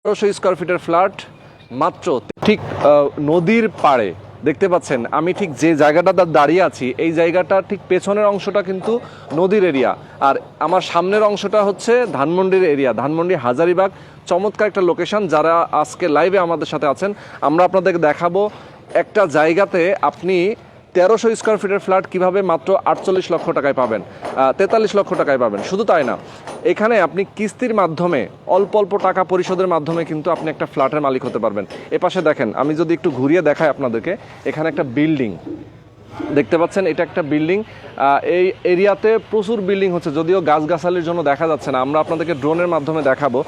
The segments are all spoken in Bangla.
১৩০০ স্কোয়ার ফিটের ফ্ল্যাট মাত্র ঠিক নদীর পাড়ে দেখতে পাচ্ছেন। আমি ঠিক যে জায়গাটাতে দাঁড়িয়ে আছি এই জায়গাটা ঠিক পেছনের অংশটা কিন্তু নদীর এরিয়া, আর আমার সামনের অংশটা হচ্ছে ধানমন্ডির এরিয়া, ধানমন্ডি হাজারীবাগ। চমৎকার একটা লোকেশন। যারা আজকে লাইভে আমাদের সাথে আছেন, আমরা আপনাদেরকে দেখাবো একটা জায়গাতে আপনি ১৩০০ স্কোয়ার ফিটের ফ্ল্যাট কীভাবে মাত্র ৪৮ লক্ষ টাকায় পাবেন, ৪৩ লক্ষ টাকায় পাবেন। শুধু তাই না, এখানে আপনি কিস্তির মাধ্যমে অল্প অল্প টাকা পরিশোধের মাধ্যমে কিন্তু আপনি একটা ফ্ল্যাটের মালিক হতে পারবেন। এপাশে দেখেন, আমি যদি একটু ঘুরিয়ে দেখাই আপনাদেরকে, এখানে একটা বিল্ডিং দেখতে পাচ্ছেন, এটা একটা বিল্ডিং। এই এরিয়াতে প্রচুর বিল্ডিং হচ্ছে, যদিও গাছগাছালির জন্য দেখা যাচ্ছে না। আমরা আপনাদেরকে ড্রোনের মাধ্যমে দেখাবো।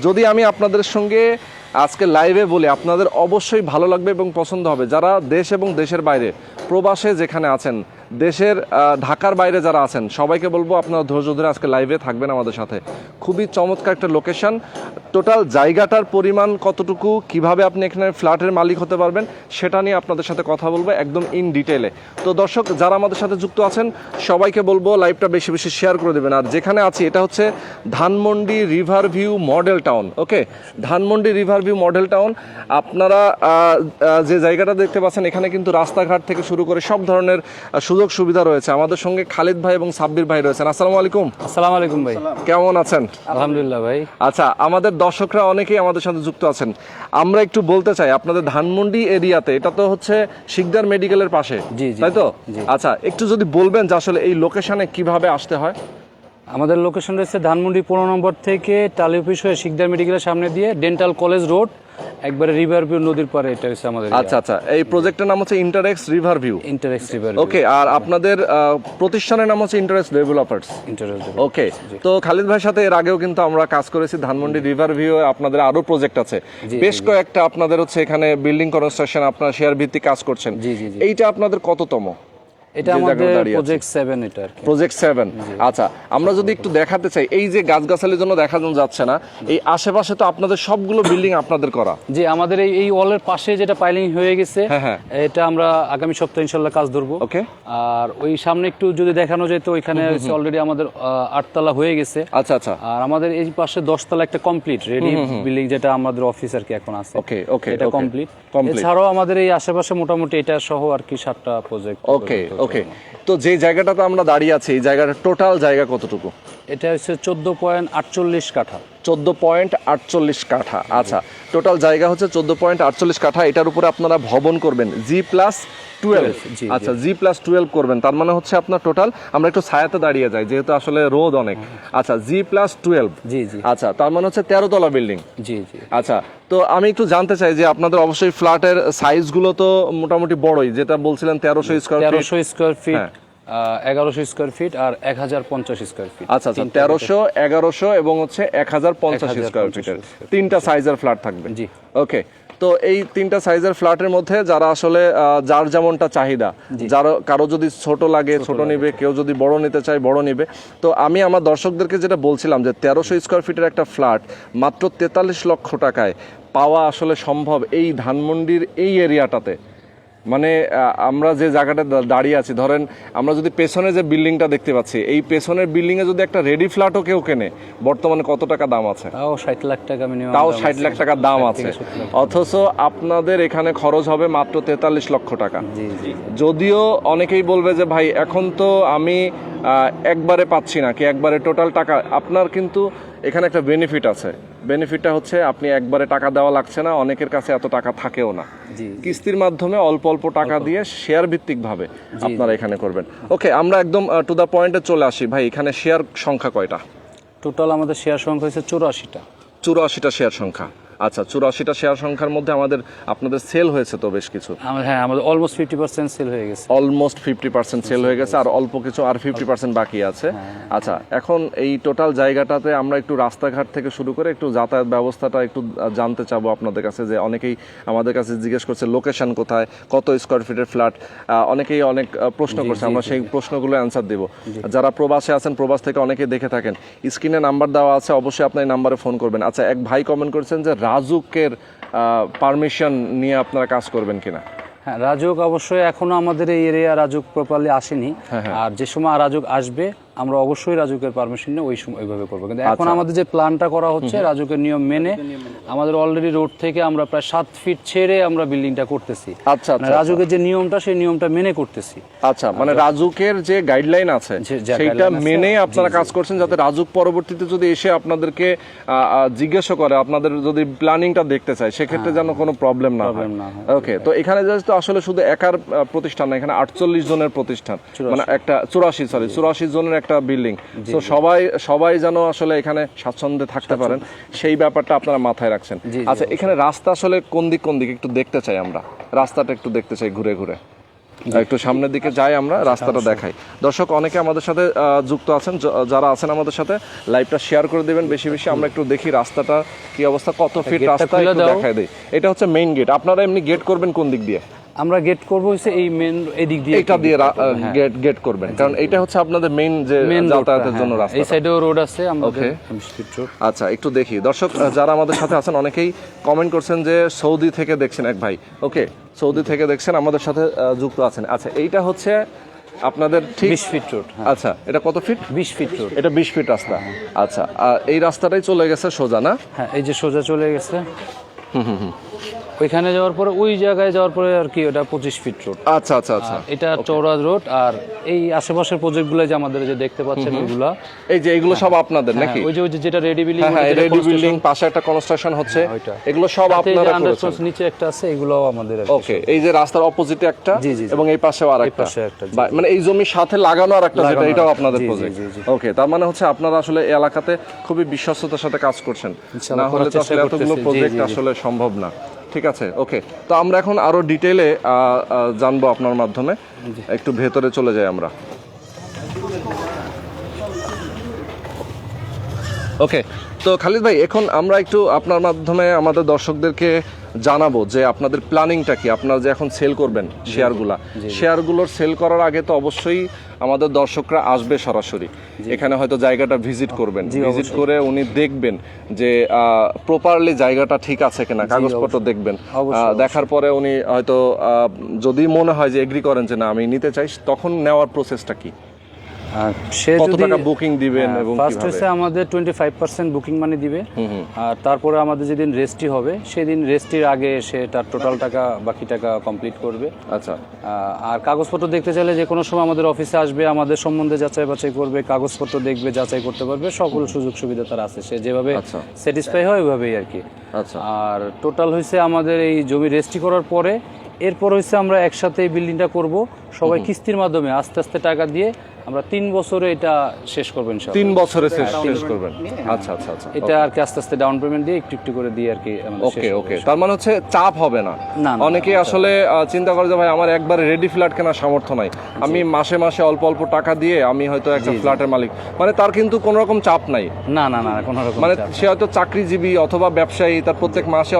যদি আমি আপনাদের সঙ্গে আজকে লাইভে বলি, আপনাদের অবশ্যই ভালো লাগবে এবং পছন্দ হবে। যারা দেশ এবং দেশের বাইরে প্রবাসে যেখানে আছেন, দেশের ঢাকার বাইরে যারা আছেন, সবাইকে বলবো আপনারা ধৈর্য ধরে আজকে লাইভে থাকবেন আমাদের সাথে। খুবই চমৎকার একটা লোকেশন। টোটাল জায়গাটার পরিমাণ কতটুকু, কিভাবে আপনি এখানে ফ্ল্যাটের মালিক হতে পারবেন, সেটা নিয়ে আপনাদের সাথে কথা বলবো একদম ইন ডিটেলে। তো দর্শক যারা আমাদের সাথে যুক্ত আছেন, সবাইকে বলবো লাইভটা বেশি বেশি শেয়ার করে দেবেন। আর যেখানে আছি এটা হচ্ছে Dhanmondi river view model town. Okay, Dhanmondi river view model town. আপনারা যে জায়গাটা দেখতে পাচ্ছেন, এখানে কিন্তু রাস্তাঘাট থেকে শুরু করে সব ধরনের সুযোগ সুবিধা রয়েছে। আমাদের সঙ্গে খালিদ ভাই এবং সাব্বির ভাই রয়েছেন। আসসালামু আলাইকুম। আসসালামু আলাইকুম ভাই, কেমন আছেন? আলহামদুলিল্লাহ ভাই। আচ্ছা, আমাদের দর্শকরা অনেকেই আমাদের সাথে যুক্ত আছেন। আমরা একটু বলতে চাই, আপনাদের ধানমন্ডি এরিয়াতে, এটা তো হচ্ছে শিকদার মেডিকেলের পাশে, জি, তাই তো? জি। আচ্ছা, একটু যদি বলবেন যে আসলে এই লোকেশনে কিভাবে আসতে হয়। আমাদের লোকেশন রয়েছে ধানমন্ডি 15 নম্বর থেকে টালি অফিস হয়ে শিকদার মেডিকেলের সামনে দিয়ে ডেন্টাল কলেজ রোড, একবারে রিভার ভিউ নদীর পারে। এটা হচ্ছে আমাদের। আচ্ছা আচ্ছা, এই প্রজেক্টের নাম হচ্ছে ইন্টারেক্স রিভার ভিউ। ইন্টারেক্স রিভার। ওকে, আর আপনাদের প্রতিষ্ঠানের নাম হচ্ছে ইন্টারেক্স ডেভেলপার্স। ওকে, তো খালিদ ভাইয়ের সাথে এর আগেও কিন্তু আমরা কাজ করেছি ধানমন্ডি রিভার ভিউ। আপনাদের আরো প্রজেক্ট আছে বেশ কয়েকটা। আপনাদের হচ্ছে এখানে বিল্ডিং কনস্ট্রাকশন, আপনারা শেয়ার ভিত্তিক কাজ করছেন। এইটা আপনাদের কততম? এটা আমাদের প্রজেক্ট 7। এটা প্রজেক্ট 7। আচ্ছা, আমরা যদি একটু দেখাতে চাই, এই যে গাছগাছালির জন্য দেখানো যাচ্ছে না, এই আশেপাশে তো আপনাদের সবগুলো বিল্ডিং আপনাদের করা। জি, আমাদের এই ওয়ালের পাশে যেটা পাইলিং হয়ে গেছে, এটা আমরা আগামী সপ্তাহে ইনশাআল্লাহ কাজ ধরবো। ওকে, আর ওই সামনে একটু যদি দেখানো যায়, তো ওইখানে অলরেডি আমাদের 8 তলা হয়ে গেছে। আচ্ছা আচ্ছা, আর আমাদের এই পাশে 10 তলা একটা কমপ্লিট রেডি বিল্ডিং, যেটা আমাদের অফিস আর কি এখন আছে। ওকে ওকে, এটা কমপ্লিট। এছাড়াও আমাদের এই আশেপাশে মোটামুটি এটা সহ আর কি 7টা প্রজেক্ট। ওকে ওকে, তো যে জায়গাটাতে আমরা দাঁড়িয়ে আছি, এই জায়গাটা টোটাল জায়গা কতটুকু? এটা হচ্ছে 14.48 কাঠা। 14.48 কাঠা। আচ্ছা, টোটাল জায়গা হচ্ছে 14.48 কাঠা। এটার উপরে আপনারা ভবন করবেন G+12। আচ্ছা, G+12 করবেন, তার মানে হচ্ছে আপনার টোটাল, আমরা একটু ছায়াতে দাঁড়িয়ে যাই যেহেতু আসলে রোদ অনেক। আচ্ছা, G+12। জি জি। আচ্ছা, তার মানে হচ্ছে 13 তলা বিল্ডিং। জি জি। আচ্ছা, তো আমি একটু জানতে চাই যে আপনাদের অবশ্যই ফ্ল্যাটের সাইজগুলো তো মোটামুটি বড়ই, যেটা বলছিলেন 1300 square feet. 1300 square feet, 1100 square feet আর 1050 স্কয়ার ফিট। আচ্ছা আচ্ছা, 1300, 1100 এবং হচ্ছে 1050 স্কয়ার ফিটের তিনটা সাইজের ফ্ল্যাট থাকবে। জি। ওকে, তো এই তিনটা সাইজের ফ্ল্যাটের মধ্যে যারা আসলে যার যেমনটা চাহিদা, কারো যদি ছোট লাগে ছোট নিবে, কেউ যদি বড় নিতে চায় বড় নিবে। তো আমি আমার দর্শকদেরকে যেটা বলছিলাম যে 1300 স্কয়ার ফিটের একটা ফ্ল্যাট মাত্র 43 লক্ষ টাকায় পাওয়া আসলে সম্ভব এই ধানমন্ডির এই এরিয়াটাতে। মানে আমরা যে জায়গাটা দাঁড়িয়ে আছি, ধরেন আমরা যদি পেছনে যে বিল্ডিংটা দেখতে পাচ্ছি, এই পেছনের বিল্ডিংয়ে যদি একটা রেডি ফ্ল্যাটও কেউ কেনে, বর্তমানে কত টাকা দাম আছে? তাও 60 লাখ টাকা মিনিমাম। তাও 60 লাখ টাকা দাম আছে, অথচ আপনাদের এখানে খরচ হবে মাত্র 43 লক্ষ টাকা। যদিও অনেকেই বলবে যে ভাই এখন তো আমি একবারে পাচ্ছি না, কি একবারে টোটাল টাকা। আপনার কিন্তু এখানে একটা বেনিফিট আছে। বেনিফিটটা হচ্ছে আপনি একবারে টাকা দেওয়া লাগছে না, অনেকের কাছে এত টাকা থাকেও না। কিস্তির মাধ্যমে অল্প অল্প টাকা দিয়ে শেয়ার ভিত্তিক ভাবে আপনারা এখানে করবেন। ওকে, আমরা একদম টু দা পয়েন্টে চলে আসি। ভাই, এখানে শেয়ার সংখ্যা কয়টা? টোটাল আমাদের শেয়ার সংখ্যা হচ্ছে 84টা। 84টা শেয়ার সংখ্যা। আচ্ছা, 84টা শেয়ার সংখ্যার মধ্যে আপনাদের সেল হয়েছে তো বেশ কিছু। হ্যাঁ, আমাদের অলমোস্ট 50% সেল হয়ে গেছে। অলমোস্ট 50% সেল হয়ে গেছে, আর অল্প কিছু আর 50% বাকি আছে। আচ্ছা, এখন এই টোটাল জায়গাটাতে আমরা একটু রাস্তাঘাট থেকে শুরু করে একটু যাতায়াত ব্যবস্থাটা একটু জানতে চাবো আপনাদের কাছে। যে অনেকেই আমাদের কাছে জিজ্ঞেস করছে লোকেশন কোথায়, কত স্কোয়ার ফিটের ফ্ল্যাট, অনেকেই অনেক প্রশ্ন করছে। আমরা সেই প্রশ্নগুলো অ্যান্সার দেবো। যারা প্রবাসে আছেন, প্রবাস থেকে অনেকেই দেখে থাকেন, স্ক্রিনে নাম্বার দেওয়া আছে, অবশ্যই আপনার এই নাম্বারে ফোন করবেন। আচ্ছা, এক ভাই কমেন্ট করেছেন যে রাজুকের পারমিশন নিয়ে আপনারা কাজ করবেন কিনা? হ্যাঁ, রাজুক অবশ্যই এখনো আমাদের এই এরিয়া রাজুক প্রপারলি আসেনি। আর যে সময় রাজুক আসবে আমরা অবশ্যই রাজুকের পারমিশন নিয়ে ওই সময় ওইভাবে করবো। কিন্তু এখন আমাদের যে প্ল্যানটা করা হচ্ছে রাজুকের নিয়ম মেনে, আমাদের অলরেডি রোড থেকে আমরা প্রায় 7 ফিট ছেড়ে আমরা বিল্ডিংটা করতেছি। আচ্ছা মানে রাজুকের যে নিয়মটা সেই নিয়মটা মেনে করতেছি। আচ্ছা, মানে রাজুকের যে গাইডলাইন আছে সেইটা মেনে আপনারা কাজ করছেন, যাতে রাজুক পরবর্তীতে যদি এসে আপনাদেরকে জিজ্ঞাসা করে, আপনাদের যদি প্ল্যানিংটা দেখতে চায়, সেক্ষেত্রে যেন কোনো প্রবলেম না হয়। ওকে, তো এখানে জাস্ট আসলে শুধু একার প্রতিষ্ঠান না, এখানে 48 জনের প্রতিষ্ঠান, মানে একটা 84 জনের একটা বিল্ডিং। তো সবাই যেন আসলে এখানে স্বাচ্ছন্দ্যে থাকতে পারেন, সেই ব্যাপারটা আপনারা মাথায় রাখছেন। আচ্ছা, এখানে রাস্তা আসলে কোন দিক একটু দেখতে চাই আমরা, রাস্তাটা একটু দেখতে চাই ঘুরে ঘুরে, একটু সামনের দিকে যাই আমরা, রাস্তাটা দেখাই। দর্শক অনেকে আমাদের সাথে যুক্ত আছেন, যারা আছেন আমাদের সাথে লাইভটা শেয়ার করে দেবেন বেশি বেশি, আমরা একটু দেখি রাস্তাটা কি অবস্থা, কত ফিট রাস্তা একটু দেখাই দেই। এটা হচ্ছে মেইন গেট। আপনারা এমনি গেট করবেন কোন দিক দিয়ে? আমরা গেট করবো হচ্ছে এই মেন এদিক দিয়ে, এটা দিয়ে গেট করবেন, কারণ এটা হচ্ছে আপনাদের মেইন যে যাতায়াতের জন্য রাস্তা। এই সাইডেও রোড আছে আমাদের স্ট্রিট রোড। আচ্ছা, একটু দেখি দর্শক যারা আমাদের সাথে আছেন, অনেকেই কমেন্ট করছেন যে সৌদি থেকে দেখছেন এক ভাই। ওকে, সৌদি থেকে দেখছেন, আমাদের সাথে যুক্ত আছেন। আচ্ছা, এইটা হচ্ছে আপনাদের ঠিক 20 ফিট রোড। আচ্ছা, এটা কত ফিট? 20 fit road. এটা 20 ফিট রাস্তা। আচ্ছা, এই রাস্তাটাই চলে গেছে সোজা না? হ্যাঁ, এই যে সোজা চলে গেছে। ওইখানে যাওয়ার পরে ওই জায়গায় যাওয়ার পরে আর কি ওটা 25 ফিট রোড। আচ্ছা আচ্ছা আচ্ছা, এটা চৌড়া রোড। আর এই আশেপাশের প্রজেক্টগুলো যে আমাদের যে দেখতে পাচ্ছেন ওইগুলো, এই যে এগুলো সব আপনাদের নাকি? ওই যে যেটা রেডি বিল্ডিং, হ্যাঁ রেডি বিল্ডিং, পাশে একটা কনস্ট্রাকশন হচ্ছে, এগুলো সব আপনারা করেছেন? নিচে একটা আছে, এগুলোও আমাদের। ওকে, এই যে রাস্তার অপোজিটে একটা এবং এই পাশেও আরেকটা, মানে এই জমির সাথে লাগানো আরেকটা, যেটা এটাও আপনাদের প্রজেক্ট। ওকে, তার মানে হচ্ছে আপনারা আসলে এই এলাকাতে খুবই বিশ্বস্ততার সাথে কাজ করছেন, না হলে তো আসলে এতগুলো প্রজেক্ট আসলে সম্ভব না। ঠিক আছে, ওকে, তো আমরা এখন আরো ডিটেইলে জানবো আপনার মাধ্যমে। একটু ভেতরে চলে যাই আমরা। ওকে, তো খালিদ ভাই, এখন আমরা একটু আপনার মাধ্যমে আমাদের দর্শকদেরকে জানাবো যে আপনাদের প্ল্যানিংটা কি। আপনারা যে এখন সেল করবেন শেয়ারগুলোর সেল করার আগে তো অবশ্যই আমাদের দর্শকরা আসবে সরাসরি এখানে, হয়তো জায়গাটা ভিজিট করবেন, ভিজিট করে উনি দেখবেন যে প্রপারলি জায়গাটা ঠিক আছে কিনা, কাগজপত্র দেখবেন। দেখার পরে উনি হয়তো যদি মনে হয় যে এগ্রি করেন যে না আমি নিতে চাই, তখন নেওয়ার প্রসেসটা কি? সে কত যদি টাকা বুকিং দিবেন এবং ফার্স্ট হচ্ছে আমাদের 25% বুকিং মানি দিবে। আর তারপরে আমাদের যেদিন রেজিস্ট্রি হবে সেদিন রেজিস্ট্রির আগে সে তার টোটাল টাকা, বাকি টাকা কমপ্লিট করবে। আচ্ছা, আর কাগজপত্র দেখতে চাইলে যে কোনো সময় আমাদের অফিসে আসবে, আমাদের সম্বন্ধে যাচাই বাছাই করবে, কাগজপত্র দেখবে, যাচাই করতে পারবে, সকল সুযোগ সুবিধা তার আছে। সে যেভাবে স্যাটিসফাই হয় ওইভাবেই আর কি। আচ্ছা, আর টোটাল হয়েছে আমাদের এই জমি রেজিস্ট্রি করার পরে, এরপর হচ্ছে আমরা একসাথে এই বিল্ডিংটা করব, সবাই কিস্তির মাধ্যমে আস্তে আস্তে টাকা দিয়ে আমরা 3 বছরে এটা শেষ করবেন। 3 বছরে শেষ করবেন? আচ্ছা আচ্ছা আচ্ছা, এটা আর কি আস্তে আস্তে ডাউন পেমেন্ট দিয়ে একটু একটু করে দিয়ে আর কি। ওকে ওকে, তার মানে হচ্ছে চাপ হবে না। অনেকেই আসলে চিন্তা করে যে ভাই আমার একবার রেডি ফ্ল্যাট কেনার সামর্থ্য নাই, আমি মাসে মাসে অল্প অল্প টাকা দিয়ে আমি হয়তো একটা ফ্ল্যাটের মালিক, মানে তার কিন্তু কোনো রকম চাপ নাই। না না না, কোনো রকম মানে সে হয়তো চাকরিজীবী অথবা ব্যবসায়ী, তার প্রত্যেক মাসে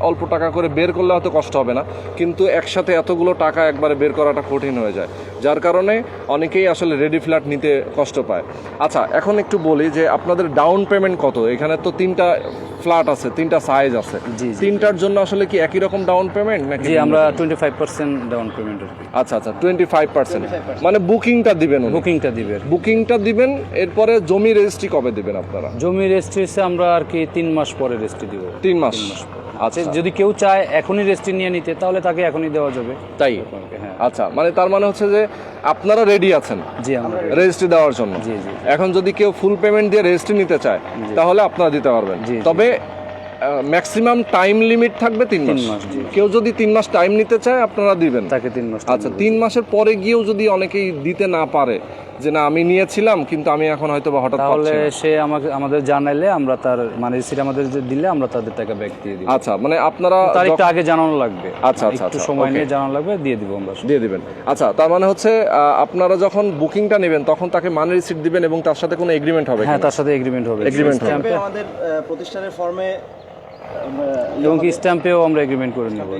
অল্প টাকা করে বের করলে হয়তো কষ্ট হবে না, কিন্তু একসাথে এতগুলো টাকা একবারে বের করাটা কঠিন হয়ে যায়, যার কারণে অনেকেই আসলে রেডি ফ্ল্যাট নিতে কষ্ট পায়। আচ্ছা, এখন একটু বলি যে আপনাদের ডাউন পেমেন্ট কত? এখানে তো 3টা ফ্ল্যাট আছে, 3টা সাইজ আছে, 3টার জন্য আসলে কি একই রকম ডাউন পেমেন্ট নাকি? জি, আমরা 25% ডাউন পেমেন্ট। আচ্ছা আচ্ছা, 25%, মানে বুকিংটা দিবেন? বুকিংটা দিবেন। এরপরে জমি রেজিস্ট্রি কবে দিবেন আপনারা? জমি রেজিস্ট্রি আমরা আর কি 3 মাস পরে রেজিস্ট্রি দিব। 3 মাস? আচ্ছা, যদি কেউ চায় এখনই রেজিস্ট্রি নিয়ে নিতে তাহলে তাকে এখনই দেওয়া যাবে। তাই? আচ্ছা, মানে তার মানে হচ্ছে যে আপনারা রেডি আছেন? জি, আমরা রেজিস্ট্রি দেওয়ার জন্য। জি জি। এখন যদি কেউ ফুল পেমেন্ট দিয়ে রেজিস্ট্রি নিতে চায় তাহলে আপনারা দিতে পারবেন, তবে ম্যাক্সিমাম টাইম লিমিট থাকবে 3 মাস। কেউ যদি 3 মাস টাইম নিতে চায় আপনারা দিবেন তাকে 3 মাস। আচ্ছা, 3 মাসের পরে গিয়েও যদি অনেকেই দিতে না পারে যে না আমি নিয়েছিলাম কিন্তু আমি এখন হয়তো বা হঠাৎ, তাহলে সে আমাদের জানাইলে আমরা তার মানে রিসিট আমাদের দিলে আমরা তাদের টাকা ব্যাক দিয়ে দিব। আচ্ছা, মানে আপনারা তার একটু আগে জানানো লাগবে। আচ্ছা আচ্ছা, একটু সময় নিয়ে জানানো লাগবে, দিয়ে দিব আমরা, দিয়ে দিবেন। আচ্ছা, তার মানে হচ্ছে আপনারা যখন বুকিংটা নেবেন তখন তাকে মানি রিসিট দিবেন এবং তার সাথে কোনো এগ্রিমেন্ট হবে? হ্যাঁ, তার সাথে এগ্রিমেন্ট হবে। এগ্রিমেন্ট হবে আমাদের প্রতিষ্ঠানের ফর্মে এবং কি স্ট্যাম্পেও আমরা এগ্রিমেন্ট করে নেব।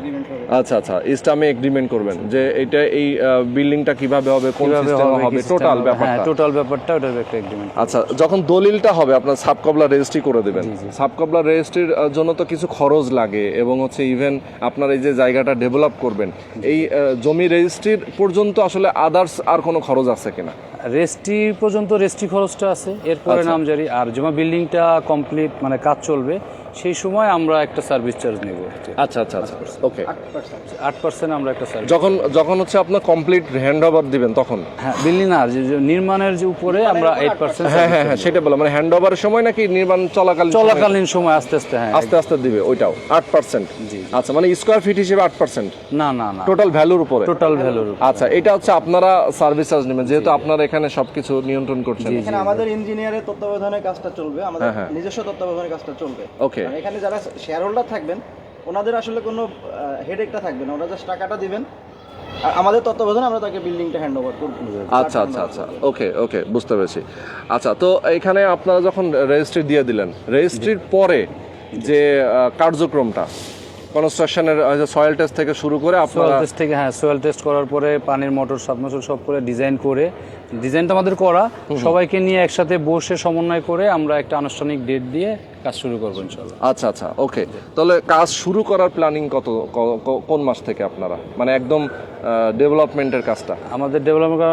আচ্ছা আচ্ছা, ইসলামে এগ্রিমেন্ট করবেন যে এটা এই বিল্ডিংটা কিভাবে হবে, কোন সিস্টেমে হবে, টোটাল হ্যাঁ ব্যাপারটা। টোটাল ব্যাপারটা ওটার একটা এগ্রিমেন্ট। আচ্ছা, যখন দলিলটা হবে আপনার সাবকবলা রেজিস্ট্রি করে দেবেন। সাবকবলা রেজিস্ট্রির জন্য তো কিছু খরচ লাগে এবং হচ্ছে ইভেন আপনার এই যে জায়গাটা ডেভেলপ করবেন, এই জমি রেজিস্ট্রির পর্যন্ত আসলে আদার্স আর কোনো খরচ আছে কিনা? রেজিস্ট্রি পর্যন্ত রেজিস্ট্রি খরচটা আছে, এরপরে নামজারি আর যখন বিল্ডিংটা কমপ্লিট মানে কাজ চলবে সেই সময় আমরা একটা সার্ভিস চার্জ নেব। আচ্ছা আচ্ছা আচ্ছা, ওকে। 8% আমরা একটা সার্ভিস যখন যখন হচ্ছে আপনার কমপ্লিট হ্যান্ড ওভার দিবেন তখন? হ্যাঁ, বিল্ডিং না, যে নির্মাণের যে উপরে আমরা 8%। হ্যাঁ হ্যাঁ হ্যাঁ, সেটা বলো, মানে হ্যান্ড ওভারের সময় নাকি নির্মাণ চলাকালীন সময় আস্তে আস্তে? হ্যাঁ, আস্তে আস্তে দিবে ওইটাও 8%? আচ্ছা, মানে স্কোয়ার ফিট হিসেবে 8%? না না না, টোটাল ভ্যালুর উপরে? টোটাল ভ্যালুর। আচ্ছা, এটা হচ্ছে আপনারা সার্ভিস চার্জ নেবেন যেহেতু আপনারা এখানে সবকিছু নিয়ন্ত্রণ করছেন। এখানে আমাদের ইঞ্জিনিয়ারের তত্ত্বাবধানে কাজটা চলবে, আমাদের নিজস্ব তত্ত্বাবধানে কাজটা চলবে। ওকে। আর এখানে যারা শেয়ার হোল্ডার থাকবেন ওনাদের আসলে কোনো হেডেকটা থাকবে না, ওরা জাস্ট টাকাটা দিবেন, আর আমাদের তত্ত্বাবধানে আমরা তাকে বিল্ডিংটা হ্যান্ড ওভার করব। আচ্ছা আচ্ছা আচ্ছা, ওকে ওকে, বুঝতে পেরেছি। আচ্ছা, তো এখানে আপনারা যখন রেজিস্ট্রি দিয়ে দিলেন, রেজিস্ট্রির পরে যে কার্যক্রমটা কনস্ট্রাকশনের সয়েল টেস্ট থেকে শুরু করে সোয়েল আপনারা টেস্ট থেকে, হ্যাঁ সোয়েল টেস্ট করার পরে পানির মোটর সাবমার্সিবল সব করে ডিজাইন করে, ডিজাইনটা আমাদের করা, সবাইকে নিয়ে একসাথে বসে সমন্বয় করে আমরা একটা আনুষ্ঠানিক ডেট দিয়ে কাজ শুরু করবো ইনশাআল্লাহ। আচ্ছা আচ্ছা, ওকে। তাহলে কাজ শুরু করার প্ল্যানিং কোন মাস থেকে আপনারা, মানে একদম ডেভেলপমেন্টের কাজটা? আমাদের ডেভেলপমেন্ট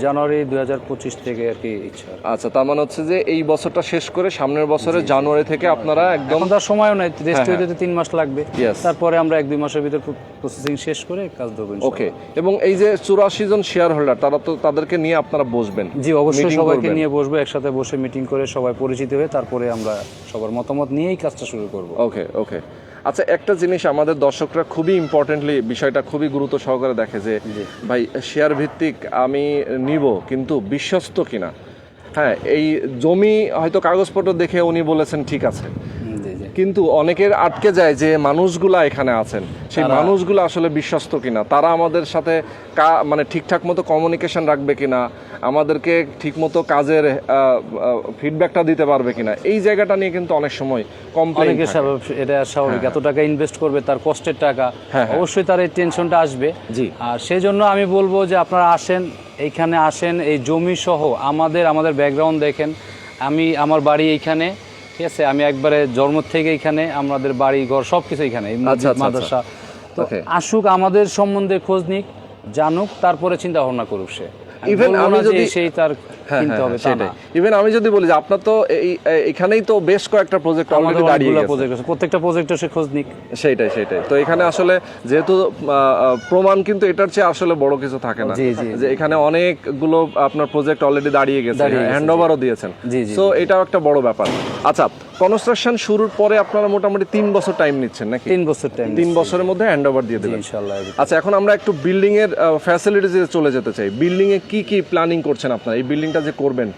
জানুয়ারি 2025 থেকে আর কি ইচ্ছা। আচ্ছা, তার মানে হচ্ছে যে এই বছরটা শেষ করে সামনের বছরের জানুয়ারি থেকে আপনারা একদম। এখন তার সময়ও নাই, রেস্ট হইতে 3 মাস লাগবে। Yes. তারপরে আমরা 1-2 মাসের ভিতর প্রসেসিং শেষ করে কাজ ধরবো ইনশাআল্লাহ। ওকে। এবং এই যে 84 জন শেয়ার হোল্ডার, তারা তো তাদেরকে নিয়ে আপনারা বসবেন? জি অবশ্যই, meeting সবাইকে করবেন? নিয়ে বসবো, একসাথে বসে মিটিং করে সবাই পরিচিত হয়ে তারপরে আমরা সবার মতামত নিয়েই কাজটা শুরু করব। ওকে ওকে। আচ্ছা, একটা জিনিস আমাদের দর্শকরা খুবই ইম্পর্টেন্টলি বিষয়টা খুবই গুরুত্ব সহকারে দেখে যে ভাই শেয়ার ভিত্তিক আমি নিব কিন্তু বিশ্বস্ত কিনা। হ্যাঁ, এই জমি হয়তো কাগজপত্র দেখে উনি বলেছেন ঠিক আছে, কিন্তু অনেকের আটকে যায় যে মানুষগুলা এখানে আছেন, সেই মানুষগুলো আসলে বিশ্বস্ত কিনা, তারা আমাদের সাথে মানে ঠিকঠাক মতো কমিউনিকেশন রাখবে কিনা, আমাদেরকে ঠিকমতো কাজের ফিডব্যাকটা দিতে পারবে কিনা, এই জায়গাটা নিয়ে কিন্তু অনেক সময় কমপ্লেইন। অনেকে এটা স্বাভাবিক, এত টাকা ইনভেস্ট করবে, তার কষ্টের টাকা, অবশ্যই তার এই টেনশনটা আসবে। জি। আর সেই জন্য আমি বলবো যে আপনারা আসেন, এইখানে আসেন, এই জমি সহ আমাদের ব্যাকগ্রাউন্ড দেখেন। আমার বাড়ি এইখানে, ঠিক আছে, আমি একবারে জন্ম থেকে এখানে, আমাদের বাড়ি ঘর সবকিছু এখানে, মাদ্রাসা। তো আসুক, আমাদের সম্বন্ধে খোঁজ নিক, জানুক, তারপরে চিন্তা ভাবনা করুক সে। ইভেন আমি যদি সেই তার কিনতে হবে তা না। ইভেন আমি যদি বলি যে আপনার তো এখানেই তো বেশ কয়েকটা প্রজেক্ট অলরেডি দাঁড়িয়ে গেছে, প্রত্যেকটা প্রজেক্টে সে খোঁজ নিক। সেইটাই। তো এখানে আসলে যেহেতু প্রমাণ কিন্তু এটার চেয়ে আসলে বড় কিছু থাকে না, যে এখানে অনেকগুলো আপনার প্রজেক্ট অলরেডি দাঁড়িয়ে গেছে, হ্যান্ডওভারও দিয়েছেন, সো এটাও একটা বড় ব্যাপার। আচ্ছা, কনস্ট্রাকশন শুরুর পরে আপনারা মোটামুটি 3 বছর টাইম নিচ্ছেন নাকি? 3 বছর টাইম, 3 বছরের মধ্যে হ্যান্ডওভার দিয়ে দেবেন ইনশাআল্লাহ। আচ্ছা, এখন আমরা একটু বিল্ডিং এর ফ্যাসিলিটিসে চলে যেতে চাই। বিল্ডিং এ কি কি প্ল্যানিং করছেন আপনারা? এই বিল্ডিংটা যে করবেন,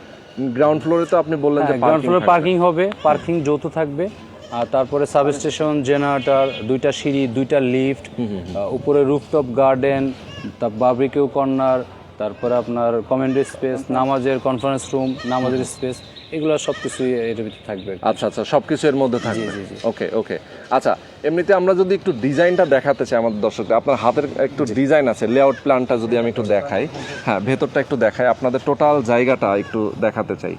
গ্রাউন্ড ফ্লোরে তো আপনি বললেন যে গ্রাউন্ড ফ্লোরে পার্কিং হবে, পার্কিং যৌথ থাকবে, আর তারপরে সাবস্টেশন, জেনারেটর, 2টা সিঁড়ি, 2টা লিফট, উপরে রুফটপ গার্ডেন, তারপর বারবিকিউ কর্নার, তারপরে আপনার কমেন্ডারি স্পেস, নামাজের কনফারেন্স রুম, নামাজের স্পেস, এগুলো সবকিছুই এর ভিতরে থাকবে। আচ্ছা আচ্ছা, সবকিছু এর মধ্যে থাকবে। ওকে ওকে। আচ্ছা, এমনিতে আমরা যদি একটু ডিজাইনটা দেখাতে চাই আমাদের দর্শকদের, আপনার হাতের একটু ডিজাইন আছে, লেআউট প্ল্যানটা যদি আমি একটু দেখাই, হ্যাঁ ভেতরটা একটু দেখাই, আপনাদের টোটাল জায়গাটা একটু দেখাতে চাই।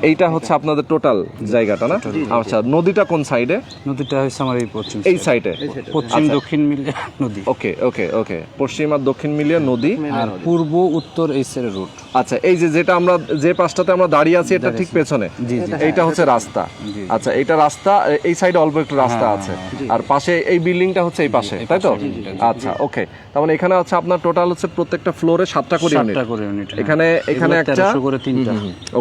এইটা হচ্ছে আপনাদের টোটাল জায়গাটা না? আচ্ছা, নদীটা কোন সাইডে? নদীটা হচ্ছে আমার এই পশ্চিম, এই সাইডে, পশ্চিম দক্ষিণ মিলিয়ে নদী। ওকে ওকে ওকে, পশ্চিম আর দক্ষিণ মিলিয়ে নদী, আর পূর্ব উত্তর এই সাইডের রুট। আচ্ছা, এই যেটা আমরা যে পাশটাতে আমরা দাঁড়িয়ে আছি এটা ঠিক পেছনে, এইটা হচ্ছে রাস্তা। আচ্ছা, এইটা রাস্তা, এই সাইডে অল্প একটু রাস্তা আছে, আর পাশে এই বিল্ডিংটা হচ্ছে এই পাশে, তাই তো? আচ্ছা, ওকে। তার মানে এখানে হচ্ছে আপনার টোটাল হচ্ছে প্রত্যেকটা ফ্লোরে 7টা করে ইউনিট, এখানে একটা করে 3টা।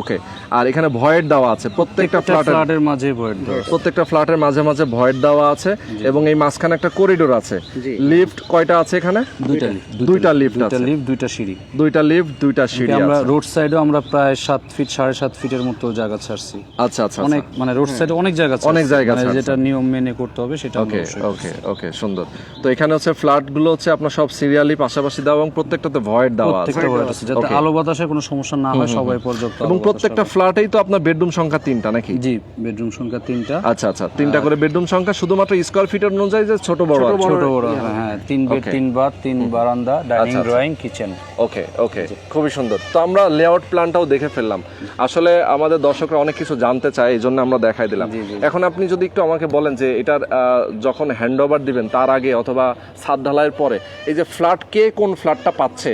ওকে। আর এখানে ভয়েড দেওয়া আছে প্রত্যেকটা ফ্ল্যাটের মাঝে, ভয়েড দেওয়া, প্রত্যেকটা ফ্ল্যাটের মাঝে মাঝে ভয়েড দেওয়া আছে, এবং এই মাঝখানে একটা করিডোর আছে। লিফট কয়টা আছে এখানে? 2টা লিফট আছে, 2টা সিঁড়ি, 2টা লিফট, 2টা সিঁড়ি। আমরা রোড সাইডেও আমরা প্রায় 7 ফিট 7.5 ফিটের মতো জায়গা ছাড়ছি। আচ্ছা আচ্ছা, অনেক, মানে রোড সাইডে অনেক জায়গা ছাড়ছি, যেটা নিয়ম মেনে করতে হবে সেটা। ওকে ওকে ওকে, সুন্দর। তো এখানে হচ্ছে ফ্ল্যাটগুলো হচ্ছে আপনার সব সিরিয়ালি পাশাপাশি দেওয়া, এবং প্রত্যেকটাতে ভয়েড দেওয়া আছে, যাতে আলো বাতাসে কোনো সমস্যা না হয়, সবাই পর্যাপ্ত, এবং প্রত্যেকটা ফ্ল্যাট ফ্ল্যাটেই তো আপনার বেডরুম সংখ্যা 3টা নাকি? জি, বেডরুম সংখ্যা 3টা। আচ্ছা আচ্ছা, 3টা করে বেডরুম সংখ্যা, শুধুমাত্র স্কয়ার ফিটের অনুযায়ী যে ছোট বড় আছে? ছোট বড়, হ্যাঁ, 3 বেড, 3 বাথ, 3 বারান্দা, ডাইনিং, আচ্ছা। Drawing, kitchen. ওকে ওকে, খুবই সুন্দর। তো আমরা লেআউট প্ল্যানটাও দেখে ফেললাম। আসলে আমাদের দর্শকরা অনেক কিছু জানতে চায়, এই জন্য আমরা দেখাই দিলাম। এখন আপনি যদি একটু আমাকে বলেন যে এটার যখন হ্যান্ড ওভার দিবেন তার আগে অথবা ছাদ ঢালাইয়ের পরে এই যে ফ্ল্যাট, কে কোন ফ্ল্যাটটা পাচ্ছে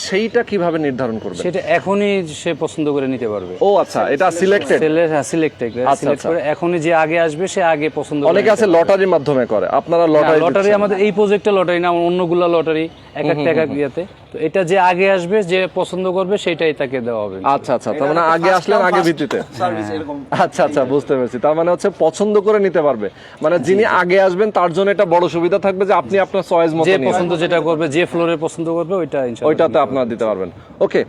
সেইটা কিভাবে নির্ধারণ করবে? সেটা এখনই সে পছন্দ করে নিতে পারবে। ও আচ্ছা, এটা সিলেক্টেড? সিলেক্টেড আচ্ছা। করে এখনই যে আগে আসবে সে আগে পছন্দ করে অনেকে নিতে আছে পারবে। লটারির মাধ্যমে করে, আপনারা লটারি লটারি? আমাদের এই প্রজেক্টে লটারি না, অন্যগুলা লটারি, এক একটা এক এক ইয়েতে। তো এটা যে আগে আসবে, যে পছন্দ করবে সেটাই তাকে দেওয়া হবে। আচ্ছা আচ্ছা, তার মানে আগে আসলেন আগে ভিত্তিতে। সার্ভিস এরকম। আচ্ছা আচ্ছা, বুঝতে পেরেছি। তার মানে হচ্ছে পছন্দ করে নিতে পারবে, মানে যিনি আগে আসবেন তার জন্য এটা বড় সুবিধা থাকবে যে আপনি আপনার চয়েস মতো যে নিয়ে পছন্দ যেটা করবে, যে ফ্লোরে পছন্দ করবে ওইটা ইনশাআল্লাহ ওইটাতে আপনারা দিতে পারবেন। ওকে,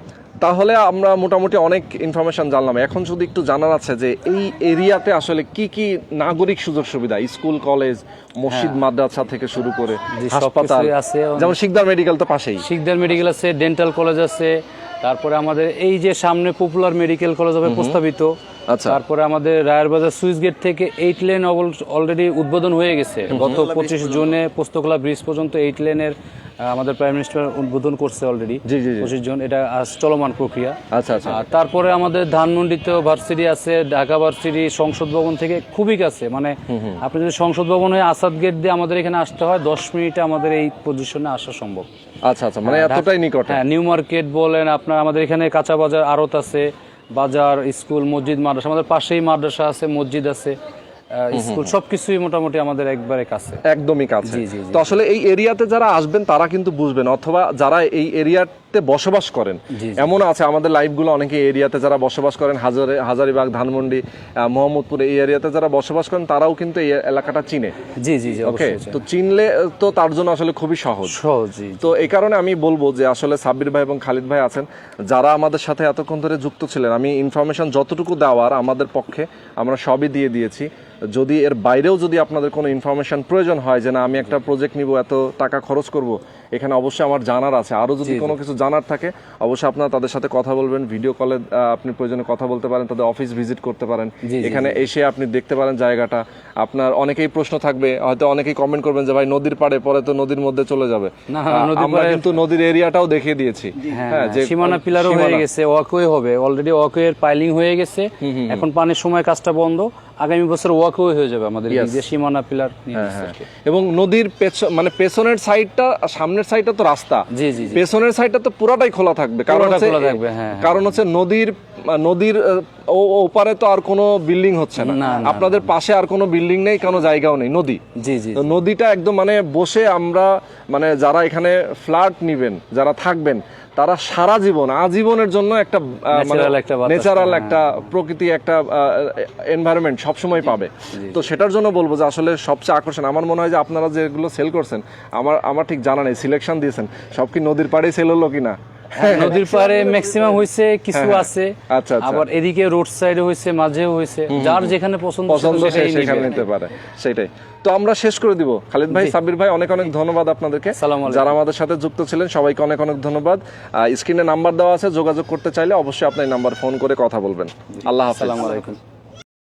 তাহলে আমরা মোটামুটি অনেক ইনফরমেশন জানলাম। এখন শুধু একটু জানার আছে যে এই এরিয়াতে আসলে কি কি নাগরিক সুযোগ সুবিধা, স্কুল, কলেজ, মসজিদ, মাদ্রাসা থেকে শুরু করে হাসপাতাল সবকিছুই আছে। যেমন শিকদার মেডিকেল তো পাশেই, শিকদার মেডিকেল আছে, ডেন্টাল কলেজ আছে, তারপরে আমাদের এই যে সামনে পপুলার মেডিকেল কলেজ হবে প্রস্তাবিত। আচ্ছা। তারপরে আমাদের রায়েরবাজার সুইচ গেট থেকে 8 লেন অলরেডি উদ্বোধন হয়ে গেছে। গত 25 জুনে পোস্তকলা ব্রিজ পর্যন্ত 8 লেনের আমাদের প্রাইম মিনিস্টার উদ্বোধন করছে অলরেডি। জি জি জি। 25 জন, এটা আজ চলমান প্রক্রিয়া। আচ্ছা আচ্ছা, আর তারপরে আমাদের ধানমন্ডিতেও ভার্সিটি আছে, ঢাকা ভার্সিটি সংসদ ভবন থেকে খুবই কাছে। মানে আপনি যদি সংসদ ভবন হয়ে আসাদ গেট দিয়ে আমাদের এখানে আসতে হয়, 10 মিনিটে আমাদের এই পজিশনে আসা সম্ভব। আচ্ছা আচ্ছা, মানে এতটাই নিকটে। হ্যাঁ, নিউ মার্কেট বলেন, আপনার আমাদের এখানে কাঁচা বাজার, আড়ত আছে, বাজার, স্কুল, মসজিদ, মাদ্রাসা, আমাদের পাশেই মাদ্রাসা আছে, মসজিদ আছে, স্কুল, সবকিছুই মোটামুটি আমাদের একবারে কাছে, একদমই কাছে। জি, জি, জি। তো আসলে এই এরিয়াতে যারা আসবেন তারা কিন্তু বুঝবেন, অথবা যারা এই এরিয়াতে বসবাস করেন, জি, জি। এমন আছে আমাদের লাইভগুলো অনেকে এরিয়াতে যারা বসবাস করেন, হাজারিবাগ, ধানমন্ডি, মোহাম্মদপুর, এই এরিয়াতে যারা বসবাস করেন তারাও কিন্তু এই এলাকাটা চিনে। জি জি জি, ওকে, অবশ্যই তো চিনলে তো তার জন্য আসলে খুবই সহজ। সহজ। জি, তো এই কারণে আমি বলবো যে আসলে সাব্বির ভাই এবং খালিদ ভাই আছেন যারা আমাদের সাথে এতক্ষণ ধরে যুক্ত ছিলেন। আমি ইনফরমেশন যতটুকু দেওয়ার আমাদের পক্ষে আমরা সবই দিয়ে দিয়েছি। যদি এর বাইরেও যদি আপনাদের কোনো ইনফরমেশন প্রয়োজন হয় যে না আমি একটা প্রজেক্ট নিব, এত টাকা খরচ করব, এখানে অবশ্যই আমার জানার আছে, আরও যদি কোনো কিছু জানার থাকে অবশ্যই আপনারা তাদের সাথে কথা বলবেন। ভিডিও কলে আপনি প্রয়োজনে কথা বলতে পারেন, তাদের অফিস ভিজিট করতে পারেন, এখানে এসে আপনি দেখতে পারেন জায়গাটা। আপনার অনেকেই প্রশ্ন থাকবে, হয়তো অনেকেই কমেন্ট করবেন যে ভাই নদীর পাড়ে, পরে তো নদীর মধ্যে চলে যাবে। আমরা কিন্তু নদীর এরিয়াটাও দেখিয়ে দিয়েছি। হ্যাঁ, যে সীমানা পিলারও হয়ে গেছে, ওয়াকওয়ে হবে, অলরেডি ওয়াকওয়ে এর পাইলিং হয়ে গেছে। এখন পানির সময় কাজটা বন্ধ, আগামী বছর ওয়াকওয়ে হয়ে যাবে আমাদের এই যে সীমানা পিলার নিয়ে। এবং নদীর মানে পেছনের সাইডটা, সামনের সাইডটা তো রাস্তা, জি জি, পেছনের সাইডটা তো পুরাটাই খোলা থাকবে। কারণ হচ্ছে নদীর ওপারে তো আর কোনো বিল্ডিং হচ্ছে না, আপনাদের পাশে আর কোনো বিল্ডিং নেই, কোনো জায়গাও নেই, নদী। জি জি, তো নদীটা একদম মানে বসে আমরা, মানে যারা এখানে ফ্ল্যাট নিবেন, যারা থাকবেন, তারা সারা জীবন, আজীবনের জন্য একটা ন্যাচারাল একটা প্রকৃতি, একটা এনভায়রনমেন্ট সবসময় পাবে। তো সেটার জন্য বলবো যে আসলে সবচেয়ে আকর্ষণ আমার মনে হয় যে আপনারা যেগুলো সেল করছেন, আমার ঠিক জানা নেই, সিলেকশন দিয়েছেন সব কি নদীর পাড়েই সেল হলো কিনা? নদীর পাড়ে ম্যাক্সিমাম হইছে, কিছু আছে, আচ্ছা, আবার এদিকে রোড সাইডে হইছে, মাঝেও হইছে, যার যেখানে পছন্দ সেখানে নিতে পারে, সেটাই। তো আমরা শেষ করে দিব। খালিদ ভাই, সাব্বির ভাই, অনেক অনেক ধন্যবাদ আপনাদেরকে, যারা আমাদের সাথে যুক্ত ছিলেন সবাইকে অনেক অনেক ধন্যবাদ। স্ক্রিনে নাম্বার দেওয়া আছে, যোগাযোগ করতে চাইলে অবশ্যই আপনি নাম্বার ফোন করে কথা বলবেন। আল্লাহ হাফেজ। আসসালামু আলাইকুম।